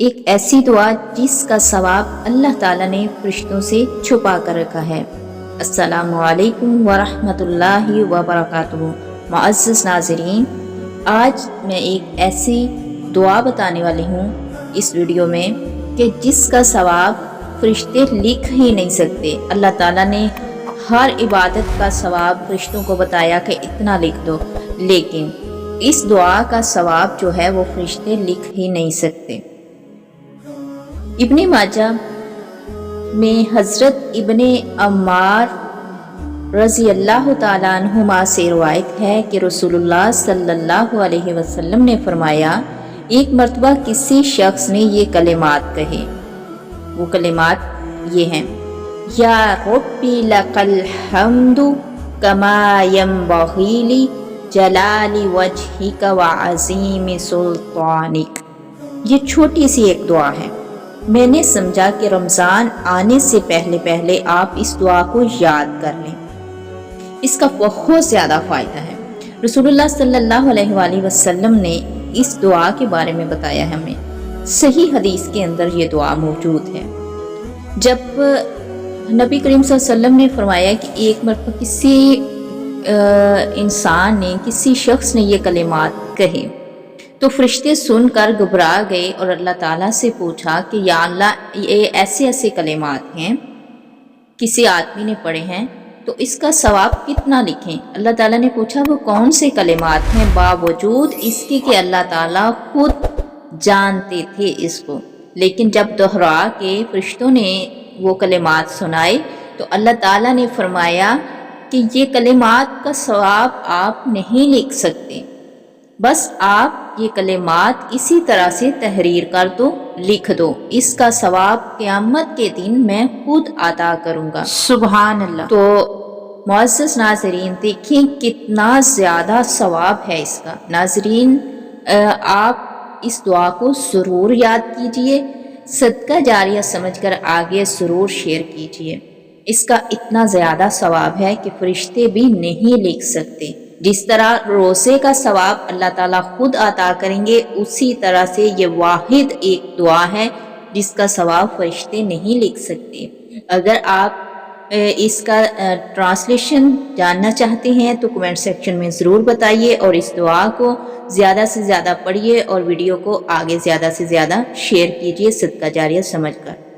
ایک ایسی دعا جس کا ثواب اللہ تعالیٰ نے فرشتوں سے چھپا کر رکھا ہے۔ السلام علیکم ورحمۃ اللہ وبرکاتہ۔ معزز ناظرین، آج میں ایک ایسی دعا بتانے والی ہوں اس ویڈیو میں کہ جس کا ثواب فرشتے لکھ ہی نہیں سکتے۔ اللہ تعالیٰ نے ہر عبادت کا ثواب فرشتوں کو بتایا کہ اتنا لکھ دو، لیکن اس دعا کا ثواب جو ہے وہ فرشتے لکھ ہی نہیں سکتے۔ ابن ماجہ میں حضرت ابن عمار رضی اللہ تعالیٰ عنہما سے روایت ہے کہ رسول اللہ صلی اللہ علیہ وسلم نے فرمایا، ایک مرتبہ کسی شخص نے یہ کلمات کہے۔ وہ کلمات یہ ہیں: یا ربی لک الحمد کما ینبغی لجلال وجہک وعظیم سلطانک۔ یہ چھوٹی سی ایک دعا ہے۔ میں نے سمجھا کہ رمضان آنے سے پہلے آپ اس دعا کو یاد کر لیں، اس کا بہت زیادہ فائدہ ہے۔ رسول اللہ صلی اللہ علیہ وآلہ وسلم نے اس دعا کے بارے میں بتایا ہے ہمیں۔ صحیح حدیث کے اندر یہ دعا موجود ہے۔ جب نبی کریم صلی اللہ علیہ وسلم نے فرمایا کہ ایک مرتبہ کسی انسان نے، کسی شخص نے یہ کلمات کہے تو فرشتے سن کر گھبرا گئے اور اللہ تعالیٰ سے پوچھا کہ یا اللہ، یہ ایسے ایسے کلمات ہیں، کسی آدمی نے پڑھے ہیں تو اس کا ثواب کتنا لکھیں؟ اللہ تعالیٰ نے پوچھا وہ کون سے کلمات ہیں، باوجود اس کے کہ اللہ تعالیٰ خود جانتے تھے اس کو، لیکن جب دہرا کے فرشتوں نے وہ کلمات سنائے تو اللہ تعالیٰ نے فرمایا کہ یہ کلمات کا ثواب آپ نہیں لکھ سکتے، بس آپ یہ کلمات اسی طرح سے تحریر کر دو، لکھ دو، اس کا ثواب قیامت کے دن میں خود عطا کروں گا۔ سبحان اللہ۔ تو معزز ناظرین، دیکھیں کتنا زیادہ ثواب ہے اس کا۔ ناظرین، آپ اس دعا کو ضرور یاد کیجئے، صدقہ جاریہ سمجھ کر آگے ضرور شیئر کیجئے۔ اس کا اتنا زیادہ ثواب ہے کہ فرشتے بھی نہیں لکھ سکتے۔ جس طرح روزے کا ثواب اللہ تعالیٰ خود عطا کریں گے، اسی طرح سے یہ واحد ایک دعا ہے جس کا ثواب فرشتے نہیں لکھ سکتے۔ اگر آپ اس کا ٹرانسلیشن جاننا چاہتے ہیں تو کمنٹ سیکشن میں ضرور بتائیے، اور اس دعا کو زیادہ سے زیادہ پڑھیے اور ویڈیو کو آگے زیادہ سے زیادہ شیئر کیجیے صدقہ جاریہ سمجھ کر۔